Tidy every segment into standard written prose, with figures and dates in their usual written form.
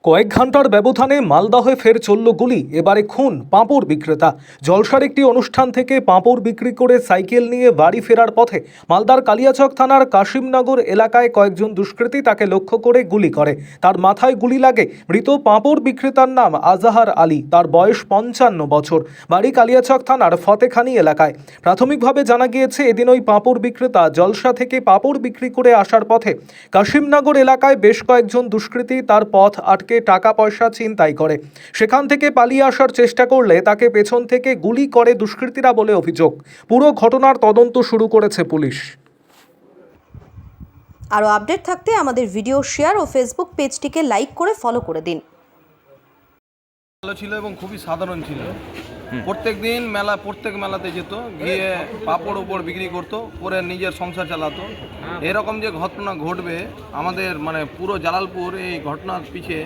কয়েক ঘন্টার ব্যবধানে মালদহে ফের চলল গুলি। এবারে খুন পাঁপড় বিক্রেতা। জলসার একটি অনুষ্ঠান থেকে পাঁপড় বিক্রি করে সাইকেল নিয়ে বাড়ি ফেরার পথে মালদার কালিয়াচক থানার কাশিমনগর এলাকায় কয়েকজন দুষ্কৃতী তাকে লক্ষ্য করে গুলি করে। তার মাথায় গুলি লাগে। মৃত পাঁপড় বিক্রেতার নাম আজাহার আলী। তার বয়স 55 বছর। বাড়ি কালিয়াচক থানার ফতেখানি এলাকায়। প্রাথমিকভাবে জানা গিয়েছে, এদিন ওই পাঁপড় বিক্রেতা জলসা থেকে পাঁপড় বিক্রি করে আসার পথে কাশিমনগর এলাকায় বেশ কয়েকজন দুষ্কৃতী তার পথ আটকে টাকা পয়সা ছিনতাই করে। সেখান থেকে পালিয়ে আসার চেষ্টা করলে তাকে পেছন থেকে গুলি করে দুষ্কৃতীরা বলে অভিযোগ। পুরো ঘটনার তদন্ত শুরু করেছে পুলিশ। আরও আপডেট থাকতে আমাদের ভিডিও শেয়ার ও ফেসবুক পেজটিকে লাইক করে ফলো করে দিন। ভালো ছিল এবং খুবই সাধারণ ছিল। প্রত্যেক মেলাতে যেত, গিয়ে পাপড় উপর বিক্রি করতো, করে নিজের সংসার চালাতো। এরকম যে ঘটনা ঘটবে আমাদের পুরো জালালপুর এই ঘটনার পিছে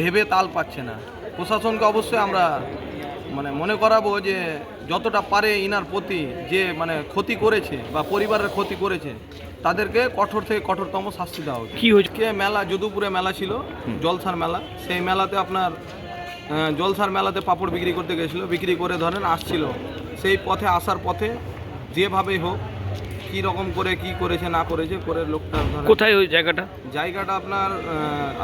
ভেবে তাল পাচ্ছে না। প্রশাসনকে অবশ্যই আমরা মনে করাবো যে যতটা পারে ইনার প্রতি যে ক্ষতি করেছে বা পরিবারের ক্ষতি করেছে তাদেরকে কঠোর থেকে কঠোরতম শাস্তি দেওয়া উচিত। কি হয়েছে? মেলা যদুপুরে মেলা ছিল, জলসার মেলা। সেই মেলাতে জলসার মেলাতে পাপড় বিক্রি করতে গেছিলো, বিক্রি করে আসছিল। সেই পথে আসার পথে যেভাবেই হোক কী রকম করে কি করেছে না করেছে করে লোকটা কোথায় ওই জায়গাটা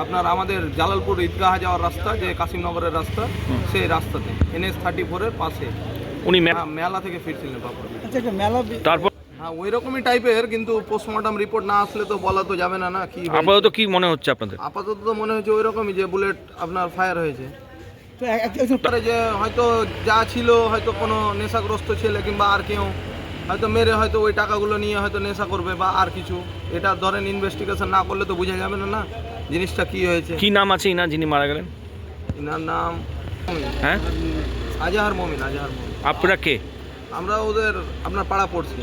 আপনার আমাদের জালালপুর ঈদগাহ যাওয়ার রাস্তা, যে কাশিমনগরের রাস্তা, সেই রাস্তাতে NH 34-এর পাশে উনি মেলা থেকে ফিরছিলেন পাপড়। তারপর হ্যাঁ, ওই রকমই টাইপের, কিন্তু পোস্টমর্টম রিপোর্ট না আসলে তো বলা তো যাবে না কি আপাতত কি মনে হচ্ছে আপনাদের? আপাতত তো মনে হচ্ছে ওই রকমই, যে বুলেট আপনার ফায়ার হয়েছে। যে হয়তো যা ছিল, হয়তো কোনো নেশাগ্রস্ত ছেলে কিংবা আর কেউ হয়তো মেরে হয়তো ওই টাকাগুলো নিয়ে হয়তো নেশা করবে বা আর কিছু। এটা ইনভেস্টিগেশন না করলে তো বোঝা যাবে না জিনিসটা কি হয়েছে। কি নাম আছে ইনার যিনি মারা গেলেন? ইনার নাম হ্যাঁ, আজাহার মমিন। আপনারা কে? আমরা ওদের আপনার পাড়া পড়ছি।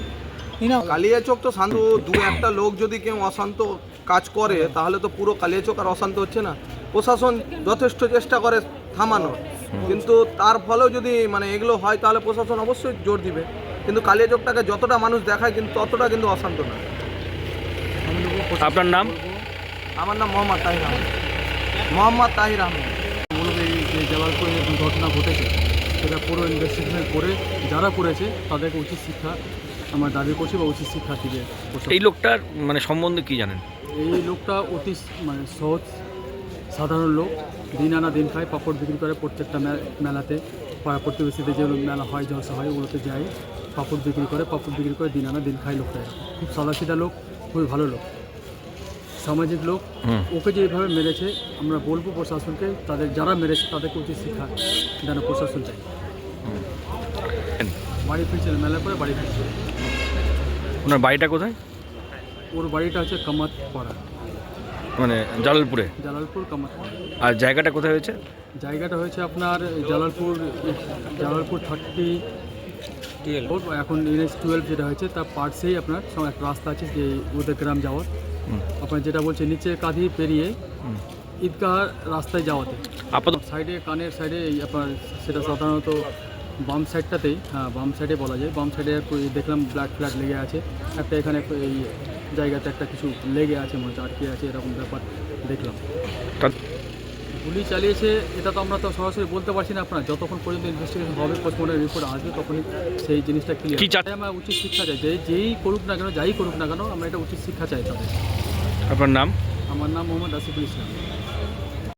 কালিয়াচক তো শান্ত, দু একটা লোক যদি কেউ অশান্ত কাজ করে তাহলে তো পুরো কালিয়াচক আর অশান্ত হচ্ছে না। প্রশাসন যথেষ্ট চেষ্টা করে থামানোর, কিন্তু তার ফলেও যদি এগুলো হয় তাহলে প্রশাসন অবশ্যই জোর দিবে। কিন্তু কালিয়াচকটাকে যতটা মানুষ দেখায় কিন্তু ততটা কিন্তু অশান্ত না। আপনার নাম? আমার নাম মোহাম্মদ তাহির আহমেদ। মূলত এই যে জালালপুরে যে ঘটনা ঘটেছে সেটা পুরো ইনভেস্টিগেশন করে যারা করেছে তাদেরকে উচিত শিক্ষা আমরা দাবি করছি বা উচিত শিক্ষা দিবে। এই লোকটার সম্বন্ধে কি জানেন? এই লোকটা অতি সহজ সাধারণ লোক, দিন আনা দিন খায়, পাপড় বিক্রি করে। প্রত্যেকটা মেলাতে পাড়া প্রতিবেশীতে যেগুলো মেলা হয়, জলসা হয়, ওগুলোতে যায়, পাপড় বিক্রি করে দিন আনা দিন খায় লোকটা। খুব সাদাসিধা লোক, খুবই ভালো লোক, সামাজিক লোক। ওকে যে এইভাবে মেরেছে, আমরা বলবো প্রশাসনকে, তাদের যারা মেরেছে তাদেরকে উচিত শিক্ষা যেন প্রশাসন চাই। বাড়ি ফিরছিল, মেলার পরে বাড়ি ফিরছিল। ওনার বাড়িটা কোথায়? ওর বাড়িটা হচ্ছে কামাতপাড়া, জালালপুর কামাতপাড়া। আর জায়গাটা কোথায় হয়েছে? জায়গাটা হয়েছে আপনার জালালপুর 30, এখন NH 12 যেটা হয়েছে তার পার্শ্বেই আপনার একটা রাস্তা আছে যে ওদের গ্রাম যাওয়ার। আপনার যেটা বলছে নিচে কাঁধি পেরিয়ে ঈদগাহ রাস্তায় যাওয়াতে আপাতত সাইডে, কানের সাইডে আপনার, সেটা সাধারণত বাম সাইডটাতেই, হ্যাঁ বাম সাইডে বলা যায়। বাম সাইডে দেখলাম ব্ল্যাক ফ্ল্যাগ লেগে আছে একটা, এখানে এই জায়গাতে একটা কিছু লেগে আছে, মনে হচ্ছে আটকে আছে, এরকম ব্যাপার দেখলাম। গুলি চালিয়েছে এটা তো আমরা তো সরাসরি বলতে পারছি না। আপনার যতক্ষণ পর্যন্ত ইনভেস্টিগেশন হবে, পোস্টমর্টম রিপোর্ট আসবে, তখনই সেই জিনিসটা ক্লিয়ার। আমরা উচিত শিক্ষা চাই, যেই করুক না কেন, যাই করুক না কেন, আমরা এটা উচিত শিক্ষা চাই তাদের। আপনার নাম? আমার নাম মোহাম্মদ আসিফুল ইসলাম।